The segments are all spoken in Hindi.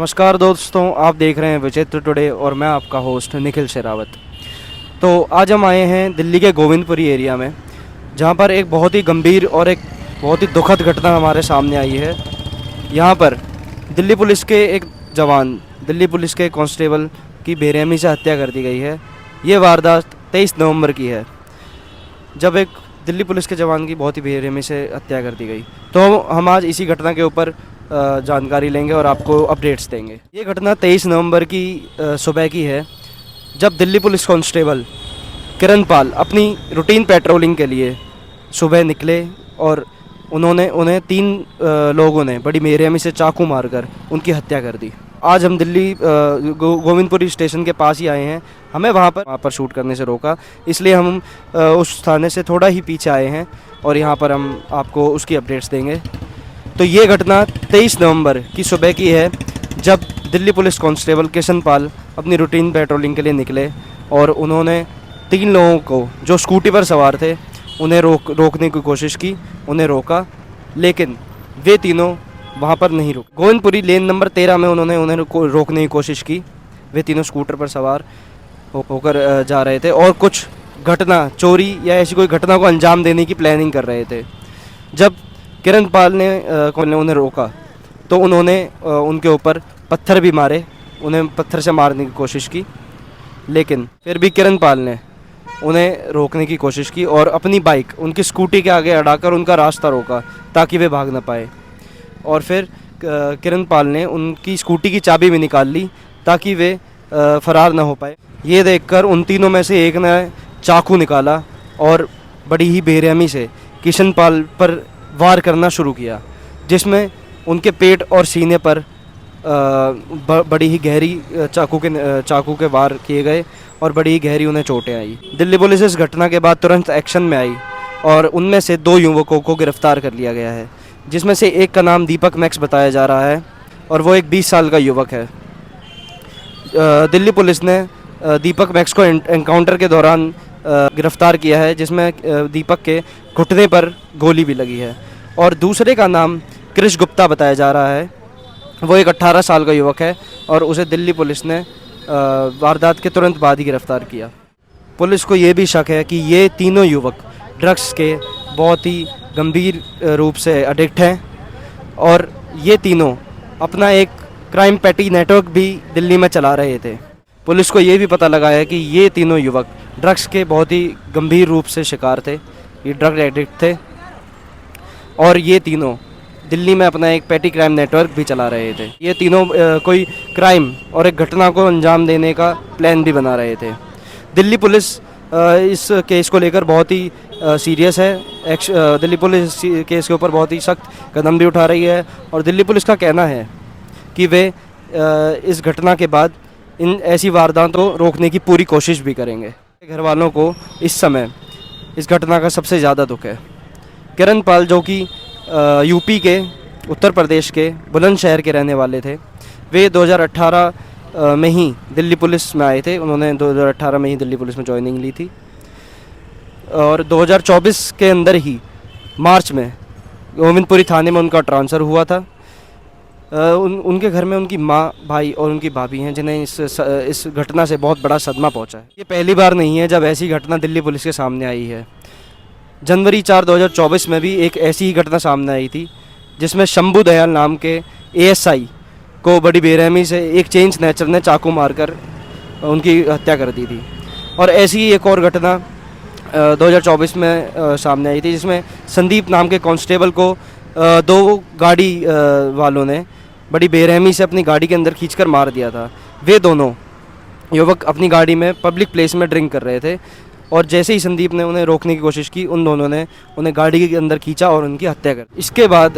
नमस्कार दोस्तों, आप देख रहे हैं विचित्र टुडे और मैं आपका होस्ट निखिल शेरावत। तो आज हम आए हैं दिल्ली के गोविंदपुरी एरिया में, जहां पर एक बहुत ही गंभीर और एक बहुत ही दुखद घटना हमारे सामने आई है। यहां पर दिल्ली पुलिस के एक जवान, दिल्ली पुलिस के कांस्टेबल की बेरहमी से हत्या कर दी गई है। ये वारदात 23 नवंबर की है, जब एक दिल्ली पुलिस के जवान की बहुत ही बेरहमी से हत्या कर दी गई। तो हम आज इसी घटना के ऊपर जानकारी लेंगे और आपको अपडेट्स देंगे। ये घटना 23 नवंबर की सुबह की है, जब दिल्ली पुलिस कांस्टेबल किरण पाल अपनी रूटीन पेट्रोलिंग के लिए सुबह निकले और उन्हें 3 लोगों ने बड़ी बेरहमी से चाकू मारकर उनकी हत्या कर दी। आज हम दिल्ली गोविंदपुरी स्टेशन के पास ही आए हैं। हमें वहाँ पर शूट करने से रोका, इसलिए हम उस थाने से थोड़ा ही पीछे आए हैं और यहाँ पर हम आपको उसकी अपडेट्स देंगे। तो ये घटना 23 नवंबर की सुबह की है, जब दिल्ली पुलिस कांस्टेबल किशन पाल अपनी रूटीन पेट्रोलिंग के लिए निकले और उन्होंने 3 लोगों को जो स्कूटी पर सवार थे उन्हें रोकने की कोशिश की। उन्हें रोका, लेकिन वे तीनों वहाँ पर नहीं रुके। गोविंदपुरी लेन नंबर 13 में उन्हें रोकने की कोशिश की। वे तीनों स्कूटर पर सवार होकर जा रहे थे और कुछ घटना, चोरी या ऐसी कोई घटना को अंजाम देने की प्लानिंग कर रहे थे। जब किरण पाल ने उन्हें रोका तो उन्होंने उनके ऊपर पत्थर भी मारे, उन्हें पत्थर से मारने की कोशिश की, लेकिन फिर भी किरण पाल ने उन्हें रोकने की कोशिश की और अपनी बाइक उनकी स्कूटी के आगे अड़ाकर उनका रास्ता रोका ताकि वे भाग ना पाए। और फिर किरण पाल ने उनकी स्कूटी की चाबी भी निकाल ली ताकि वे फरार ना हो पाए। ये देखकर उन तीनों में से एक ने चाकू निकाला और बड़ी ही बेरहमी से किशन पाल पर वार करना शुरू किया, जिसमें उनके पेट और सीने पर बड़ी ही गहरी चाकू के वार किए गए और बड़ी ही गहरी उन्हें चोटें आई। दिल्ली पुलिस इस घटना के बाद तुरंत एक्शन में आई और उनमें से 2 युवकों को गिरफ्तार कर लिया गया है, जिसमें से एक का नाम दीपक मैक्स बताया जा रहा है और वो एक 20 साल का युवक है। दिल्ली पुलिस ने दीपक मैक्स को एनकाउंटर के दौरान गिरफ्तार किया है, जिसमें दीपक के घुटने पर गोली भी लगी है। और दूसरे का नाम कृष गुप्ता बताया जा रहा है। वो एक 18 साल का युवक है और उसे दिल्ली पुलिस ने वारदात के तुरंत बाद ही गिरफ्तार किया। पुलिस को ये भी शक है कि ये तीनों युवक ड्रग्स के बहुत ही गंभीर रूप से एडिक्ट हैं और ये तीनों अपना एक क्राइम पैटी नेटवर्क भी दिल्ली में चला रहे थे। पुलिस को ये भी पता लगा है कि ये तीनों युवक ड्रग्स के बहुत ही गंभीर रूप से शिकार थे, ये ड्रग एडिक्ट थे और ये तीनों दिल्ली में अपना एक पैटी क्राइम नेटवर्क भी चला रहे थे। ये तीनों कोई क्राइम और एक घटना को अंजाम देने का प्लान भी बना रहे थे। दिल्ली पुलिस इस केस को लेकर बहुत ही सीरियस है। दिल्ली पुलिस केस के ऊपर बहुत ही सख्त कदम भी उठा रही है और दिल्ली पुलिस का कहना है कि वे इस घटना के बाद इन ऐसी वारदातों को रोकने की पूरी कोशिश भी करेंगे। घर वालों को इस समय इस घटना का सबसे ज़्यादा दुख है। किरण पाल, जो कि यूपी के उत्तर प्रदेश के बुलंदशहर के रहने वाले थे, वे 2018 में ही दिल्ली पुलिस में आए थे। उन्होंने 2018 में ही दिल्ली पुलिस में ज्वाइनिंग ली थी और 2024 के अंदर ही मार्च में गोविंदपुरी थाने में उनका ट्रांसफ़र हुआ था। उनके घर में उनकी माँ, भाई और उनकी भाभी हैं, जिन्हें इस घटना से बहुत बड़ा सदमा पहुंचा है। ये पहली बार नहीं है जब ऐसी घटना दिल्ली पुलिस के सामने आई है। जनवरी 4, 2024 में भी एक ऐसी ही घटना सामने आई थी, जिसमें शंभू दयाल नाम के एएसआई को बड़ी बेरहमी से एक चेन स्नैचर ने चाकू मारकर उनकी हत्या कर दी थी। और ऐसी ही एक और घटना 2024 में सामने आई थी, जिसमें संदीप नाम के कांस्टेबल को 2 गाड़ी वालों ने बड़ी बेरहमी से अपनी गाड़ी के अंदर खींचकर मार दिया था। वे दोनों युवक अपनी गाड़ी में पब्लिक प्लेस में ड्रिंक कर रहे थे और जैसे ही संदीप ने उन्हें रोकने की कोशिश की, उन दोनों ने उन्हें गाड़ी के अंदर खींचा और उनकी हत्या कर दी। इसके बाद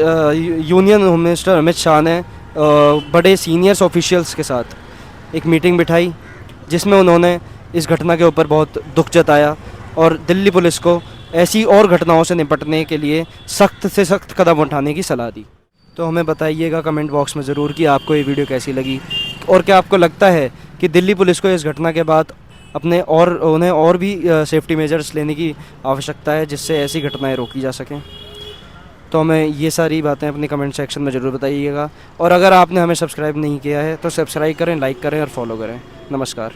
union home minister Amit Shah ने बड़े सीनियर्स ऑफिशियल्स के साथ एक मीटिंग बिठाई, जिसमें उन्होंने इस घटना के ऊपर बहुत दुख जताया और दिल्ली पुलिस को ऐसी और घटनाओं से निपटने के लिए सख्त से सख्त कदम उठाने की सलाह दी। तो हमें बताइएगा कमेंट बॉक्स में ज़रूर कि आपको ये वीडियो कैसी लगी और क्या आपको लगता है कि दिल्ली पुलिस को इस घटना के बाद उन्हें और भी सेफ्टी मेजर्स लेने की आवश्यकता है, जिससे ऐसी घटनाएं रोकी जा सकें। तो हमें ये सारी बातें अपने कमेंट सेक्शन में ज़रूर बताइएगा। और अगर आपने हमें सब्सक्राइब नहीं किया है तो सब्सक्राइब करें, लाइक करें और फॉलो करें। नमस्कार।